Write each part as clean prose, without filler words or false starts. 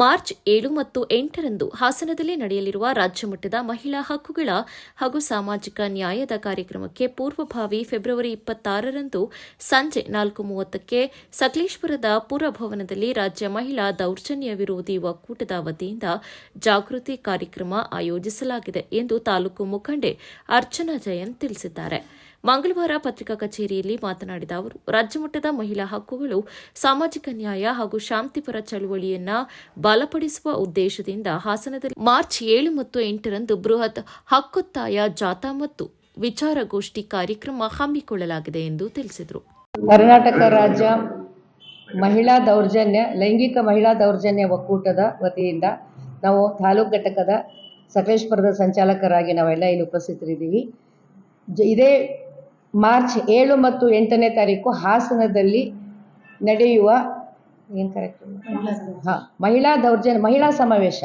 March 7 ಮತ್ತು 8ರಂದು ಹಾಸನದಲ್ಲಿ ನಡೆಯಲಿರುವ ರಾಜ್ಯಮಟ್ಟದ ಮಹಿಳಾ ಹಕ್ಕುಗಳ ಹಾಗೂ ಸಾಮಾಜಿಕ ನ್ಯಾಯದ ಕಾರ್ಯಕ್ರಮಕ್ಕೆ ಪೂರ್ವಭಾವಿ ಫೆಬ್ರವರಿ 26ರಂದು ಸಂಜೆ 4:30ಕ್ಕೆ ಸಕಲೇಶಪುರದ ಪುರಭವನದಲ್ಲಿ ರಾಜ್ಯ ಮಹಿಳಾ ದೌರ್ಜನ್ಯ ವಿರೋಧಿ ಒಕ್ಕೂಟದ ವತಿಯಿಂದ ಜಾಗೃತಿ ಕಾರ್ಯಕ್ರಮ ಆಯೋಜಿಸಲಾಗಿದೆ ಎಂದು ತಾಲೂಕು ಮುಖಂಡೆ ಅರ್ಚನಾ ಜಯಂತ್ ತಿಳಿಸಿದ್ದಾರೆ. ಮಂಗಳವಾರ ಪತ್ರಿಕಾ ಕಚೇರಿಯಲ್ಲಿ ಮಾತನಾಡಿದ ಅವರು, ರಾಜ್ಯಮಟ್ಟದ ಮಹಿಳಾ ಹಕ್ಕುಗಳು ಸಾಮಾಜಿಕ ನ್ಯಾಯ ಹಾಗೂ ಶಾಂತಿಪರ ಚಳವಳಿಯನ್ನ ಬಲಪಡಿಸುವ ಉದ್ದೇಶದಿಂದ ಹಾಸನದಲ್ಲಿ ಮಾರ್ಚ್ 7 ಮತ್ತು 8ರಂದು ಬೃಹತ್ ಹಕ್ಕೊತ್ತಾಯ ಜಾಥಾ ಮತ್ತು ವಿಚಾರಗೋಷ್ಠಿ ಕಾರ್ಯಕ್ರಮ ಹಮ್ಮಿಕೊಳ್ಳಲಾಗಿದೆ ಎಂದು ತಿಳಿಸಿದರು. ಕರ್ನಾಟಕ ರಾಜ್ಯ ಲೈಂಗಿಕ ಮಹಿಳಾ ದೌರ್ಜನ್ಯ ಒಕ್ಕೂಟದ ವತಿಯಿಂದ ನಾವು ತಾಲೂಕು ಘಟಕದ ಸಕಲೇಶಪುರದ ಸಂಚಾಲಕರಾಗಿ ನಾವೆಲ್ಲ ಇಲ್ಲಿ ಉಪಸ್ಥಿತರಿದ್ದೀವಿ. ಇದೇ ಮಾರ್ಚ್ 7 ಮತ್ತು 8ನೇ ತಾರೀಕು ಹಾಸನದಲ್ಲಿ ನಡೆಯುವ ಮಹಿಳಾ ಸಮಾವೇಶ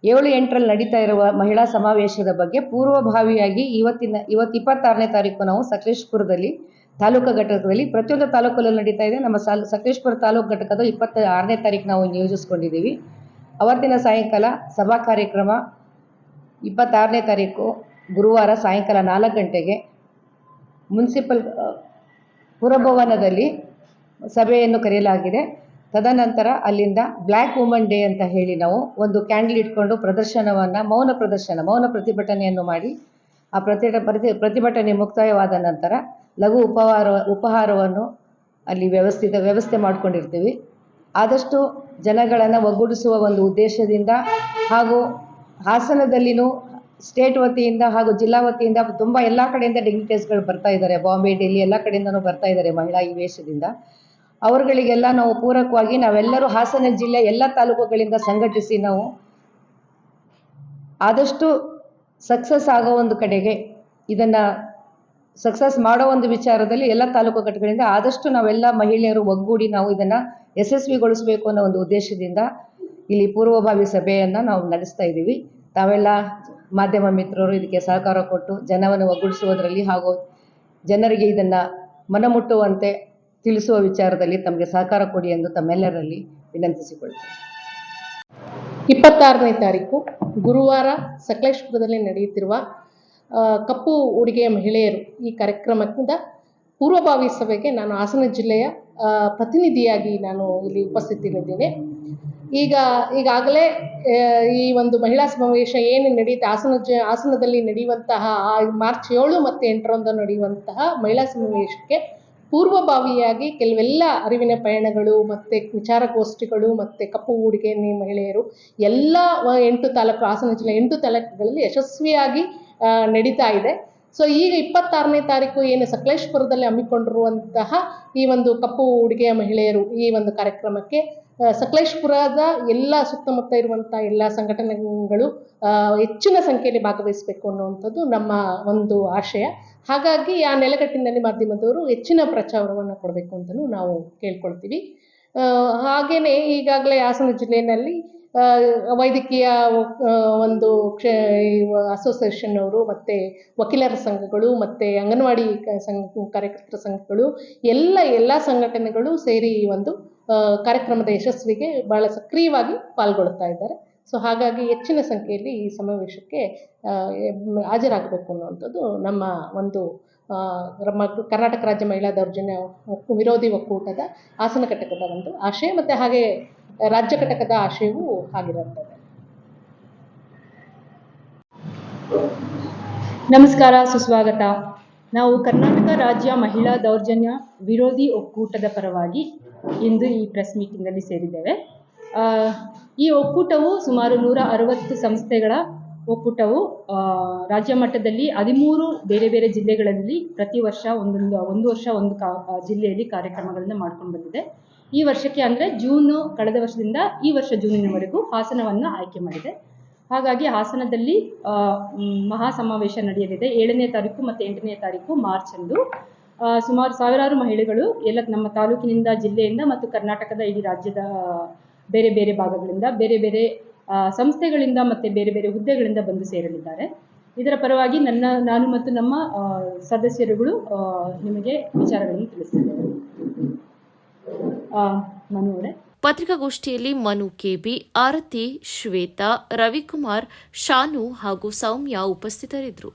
7-8ರಲ್ಲಿ ನಡೀತಾ ಇರುವ ಮಹಿಳಾ ಸಮಾವೇಶದ ಬಗ್ಗೆ ಪೂರ್ವಭಾವಿಯಾಗಿ ಇವತ್ತು 26ನೇ ತಾರೀಕು ನಾವು ಸಕಲೇಶಪುರದಲ್ಲಿ ತಾಲೂಕು ಘಟಕದಲ್ಲಿ ಪ್ರತಿಯೊಂದು ತಾಲೂಕಲ್ಲೂ ನಡೀತಾ ಇದೆ. ನಮ್ಮ ಸಕಲೇಶಪುರ ತಾಲೂಕು ಘಟಕದ 26ನೇ ತಾರೀಕು ನಾವು ನಿಯೋಜಿಸ್ಕೊಂಡಿದ್ದೀವಿ. ಅವತ್ತಿನ ಸಾಯಂಕಾಲ ಸಭಾ ಕಾರ್ಯಕ್ರಮ 26ನೇ ತಾರೀಕು ಗುರುವಾರ ಸಾಯಂಕಾಲ 4 ಗಂಟೆಗೆ ಮುನ್ಸಿಪಲ್ ಪುರಭವನದಲ್ಲಿ ಸಭೆಯನ್ನು ಕರೆಯಲಾಗಿದೆ. ತದನಂತರ ಅಲ್ಲಿಂದ ಬ್ಲ್ಯಾಕ್ ವುಮನ್ ಡೇ ಅಂತ ಹೇಳಿ ನಾವು ಒಂದು ಕ್ಯಾಂಡಲ್ ಇಟ್ಕೊಂಡು ಮೌನ ಪ್ರತಿಭಟನೆಯನ್ನು ಮಾಡಿ ಆ ಪ್ರತಿಭಟನೆ ಮುಕ್ತಾಯವಾದ ನಂತರ ಲಘು ಉಪಹಾರವನ್ನು ಅಲ್ಲಿ ವ್ಯವಸ್ಥೆ ಮಾಡ್ಕೊಂಡಿರ್ತೀವಿ. ಆದಷ್ಟು ಜನಗಳನ್ನು ಒಗ್ಗೂಡಿಸುವ ಒಂದು ಉದ್ದೇಶದಿಂದ ಹಾಗೂ ಹಾಸನದಲ್ಲಿನೂ ಸ್ಟೇಟ್ ವತಿಯಿಂದ ಹಾಗೂ ಜಿಲ್ಲಾ ವತಿಯಿಂದ ತುಂಬ ಎಲ್ಲ ಕಡೆಯಿಂದ ಡಿಗ್ನಿಟೇರ್ಸ್ಗಳು ಬರ್ತಾ ಇದ್ದಾರೆ. ಬಾಂಬೆ, ಡೆಲ್ಲಿ ಎಲ್ಲ ಕಡೆಯಿಂದನೂ ಬರ್ತಾ ಇದ್ದಾರೆ ಮಹಿಳಾ ಈ ವೇಷದಿಂದ. ಅವರುಗಳಿಗೆಲ್ಲ ನಾವು ಪೂರಕವಾಗಿ ನಾವೆಲ್ಲರೂ ಹಾಸನ ಜಿಲ್ಲೆ ಎಲ್ಲ ತಾಲೂಕುಗಳಿಂದ ಸಂಘಟಿಸಿ ನಾವು ಆದಷ್ಟು ಸಕ್ಸಸ್ ಆಗೋ ಒಂದು ಕಡೆಗೆ ಇದನ್ನು ಸಕ್ಸಸ್ ಮಾಡೋ ಒಂದು ವಿಚಾರದಲ್ಲಿ ಎಲ್ಲ ತಾಲೂಕು ಘಟಕಗಳಿಂದ ಆದಷ್ಟು ನಾವೆಲ್ಲ ಮಹಿಳೆಯರು ಒಗ್ಗೂಡಿ ನಾವು ಇದನ್ನು ಯಶಸ್ವಿಗೊಳಿಸಬೇಕು ಅನ್ನೋ ಒಂದು ಉದ್ದೇಶದಿಂದ ಇಲ್ಲಿ ಪೂರ್ವಭಾವಿ ಸಭೆಯನ್ನು ನಾವು ನಡೆಸ್ತಾ ಇದ್ದೀವಿ. ತಾವೆಲ್ಲ ಮಾಧ್ಯಮ ಮಿತ್ರರು ಇದಕ್ಕೆ ಸಹಕಾರ ಕೊಟ್ಟು ಜನವನ್ನು ಒಗ್ಗೂಡಿಸುವುದರಲ್ಲಿ ಹಾಗೂ ಜನರಿಗೆ ಇದನ್ನು ಮನಮುಟ್ಟುವಂತೆ ತಿಳಿಸುವ ವಿಚಾರದಲ್ಲಿ ತಮಗೆ ಸಹಕಾರ ಕೊಡಿ ಎಂದು ತಮ್ಮೆಲ್ಲರಲ್ಲಿ ವಿನಂತಿಸಿಕೊಳ್ತೇನೆ. 26ನೇ ತಾರೀಕು ಗುರುವಾರ ಸಕಲೇಶಪುರದಲ್ಲಿ ನಡೆಯುತ್ತಿರುವ ಕಪ್ಪು ಉಡುಗೆಯ ಮಹಿಳೆಯರು ಈ ಕಾರ್ಯಕ್ರಮದಿಂದ ಪೂರ್ವಭಾವಿ ಸಭೆಗೆ ನಾನು ಹಾಸನ ಜಿಲ್ಲೆಯ ಪ್ರತಿನಿಧಿಯಾಗಿ ನಾನು ಇಲ್ಲಿ ಉಪಸ್ಥಿತರಿದ್ದೇನೆ. ಈಗಾಗಲೇ ಈ ಒಂದು ಮಹಿಳಾ ಸಮಾವೇಶ ಏನು ನಡೆಯುತ್ತೆ ಹಾಸನದಲ್ಲಿ ನಡೆಯುವಂತಹ ಮಾರ್ಚ್ 7 ಮತ್ತು 8ರಂದು ನಡೆಯುವಂತಹ ಮಹಿಳಾ ಸಮಾವೇಶಕ್ಕೆ ಪೂರ್ವಭಾವಿಯಾಗಿ ಕೆಲವೆಲ್ಲ ಅರಿವಿನ ಪಯಣಗಳು ಮತ್ತು ವಿಚಾರಗೋಷ್ಠಿಗಳು ಮತ್ತು ಕಪ್ಪು ಉಡುಗೆ ಮಹಿಳೆಯರು ಎಲ್ಲ 8 ತಾಲೂಕು ಹಾಸನ ಜಿಲ್ಲೆ 8 ತಾಲೂಕುಗಳಲ್ಲಿ ಯಶಸ್ವಿಯಾಗಿ ನಡೀತಾ ಇದೆ. ಸೊ ಈಗ 26ನೇ ತಾರೀಕು ಏನು ಸಕಲೇಶಪುರದಲ್ಲಿ ಹಮ್ಮಿಕೊಂಡಿರುವಂತಹ ಈ ಒಂದು ಕಪ್ಪು ಉಡುಗೆಯ ಮಹಿಳೆಯರು ಈ ಒಂದು ಕಾರ್ಯಕ್ರಮಕ್ಕೆ ಸಕಲೇಶಪುರದ ಎಲ್ಲ ಸುತ್ತಮುತ್ತ ಇರುವಂಥ ಎಲ್ಲ ಸಂಘಟನೆಗಳು ಹೆಚ್ಚಿನ ಸಂಖ್ಯೆಯಲ್ಲಿ ಭಾಗವಹಿಸಬೇಕು ಅನ್ನುವಂಥದ್ದು ನಮ್ಮ ಒಂದು ಆಶಯ. ಹಾಗಾಗಿ ಆ ನೆಲೆಗಟ್ಟಿನಲ್ಲಿ ಮಾಧ್ಯಮದವರು ಹೆಚ್ಚಿನ ಪ್ರಚಾರವನ್ನು ಕೊಡಬೇಕು ಅಂತಲೂ ನಾವು ಕೇಳ್ಕೊಳ್ತೀವಿ. ಹಾಗೆಯೇ ಈಗಾಗಲೇ ಹಾಸನ ಜಿಲ್ಲೆಯಲ್ಲಿ ವೈದ್ಯಕೀಯ ಒಂದು ಅಸೋಸಿಯೇಷನ್ ಅವರು ಮತ್ತು ವಕೀಲರ ಸಂಘಗಳು ಮತ್ತು ಅಂಗನವಾಡಿ ಕಾರ್ಯಕರ್ತರ ಸಂಘಗಳು ಎಲ್ಲ ಸಂಘಟನೆಗಳು ಸೇರಿ ಈ ಒಂದು ಕಾರ್ಯಕ್ರಮದ ಯಶಸ್ವಿಗೆ ಬಹಳ ಸಕ್ರಿಯವಾಗಿ ಪಾಲ್ಗೊಳ್ತಾ ಇದ್ದಾರೆ. ಸೊ ಹಾಗಾಗಿ ಹೆಚ್ಚಿನ ಸಂಖ್ಯೆಯಲ್ಲಿ ಈ ಸಮಾವೇಶಕ್ಕೆ ಹಾಜರಾಗಬೇಕು ಅನ್ನುವಂಥದ್ದು ನಮ್ಮ ಒಂದು ಕರ್ನಾಟಕ ರಾಜ್ಯ ಮಹಿಳಾ ದೌರ್ಜನ್ಯ ವಿರೋಧಿ ಒಕ್ಕೂಟದ ಹಾಸನ ಘಟಕದ ಒಂದು ಆಶಯ ಮತ್ತು ಹಾಗೆ ರಾಜ್ಯ ಘಟಕದ ಆಶಯವೂ ಆಗಿರುತ್ತದೆ. ನಮಸ್ಕಾರ, ಸುಸ್ವಾಗತ. ನಾವು ಕರ್ನಾಟಕ ರಾಜ್ಯ ಮಹಿಳಾ ದೌರ್ಜನ್ಯ ವಿರೋಧಿ ಒಕ್ಕೂಟದ ಪರವಾಗಿ ಇಂದು ಈ ಪ್ರೆಸ್ ಮೀಟಿಂಗಲ್ಲಿ ಸೇರಿದ್ದೇವೆ. ಈ ಒಕ್ಕೂಟವು ಸುಮಾರು 160 ಸಂಸ್ಥೆಗಳ ಒಕ್ಕೂಟವು ರಾಜ್ಯ ಮಟ್ಟದಲ್ಲಿ 13 ಬೇರೆ ಬೇರೆ ಜಿಲ್ಲೆಗಳಲ್ಲಿ ಪ್ರತಿ ವರ್ಷ ಒಂದು ವರ್ಷ ಒಂದು ಜಿಲ್ಲೆಯಲ್ಲಿ ಕಾರ್ಯಕ್ರಮಗಳನ್ನು ಮಾಡ್ಕೊಂಡು ಬಂದಿದೆ. ಈ ವರ್ಷಕ್ಕೆ ಅಂದರೆ ಕಳೆದ ವರ್ಷದಿಂದ ಈ ವರ್ಷ ಜೂನಿನವರೆಗೂ ಹಾಸನವನ್ನು ಆಯ್ಕೆ ಮಾಡಿದೆ. ಹಾಗಾಗಿ ಹಾಸನದಲ್ಲಿ ಮಹಾ ಸಮಾವೇಶ ನಡೆಯಲಿದೆ 7ನೇ ತಾರೀಕು ಮತ್ತು 8ನೇ ತಾರೀಕು ಮಾರ್ಚ್ ಅಂದು. ಸುಮಾರು ಸಾವಿರಾರು ಮಹಿಳೆಗಳು ಎಲ್ಲ ನಮ್ಮ ತಾಲೂಕಿನಿಂದ, ಜಿಲ್ಲೆಯಿಂದ ಮತ್ತು ಕರ್ನಾಟಕದ ಇಡೀ ರಾಜ್ಯದ ಬೇರೆ ಬೇರೆ ಭಾಗಗಳಿಂದ, ಬೇರೆ ಬೇರೆ ಸಂಸ್ಥೆಗಳಿಂದ ಮತ್ತು ಬೇರೆ ಬೇರೆ ಹುದ್ದೆಗಳಿಂದ ಬಂದು ಸೇರಲಿದ್ದಾರೆ. ಇದರ ಪರವಾಗಿ ನಾನು ಮತ್ತು ನಮ್ಮ ಸದಸ್ಯರುಗಳು ನಿಮಗೆ ವಿಚಾರಗಳನ್ನು ತಿಳಿಸಿದ್ದೇವೆ. ಪತ್ರಿಕಾಗೋಷ್ಠಿಯಲ್ಲಿ ಮನು ಕೆಬಿ, ಆರತಿ, ಶ್ವೇತಾ, ರವಿಕುಮಾರ್, ಶಾನು ಹಾಗೂ ಸೌಮ್ಯ ಉಪಸ್ಥಿತರಿದ್ದರು.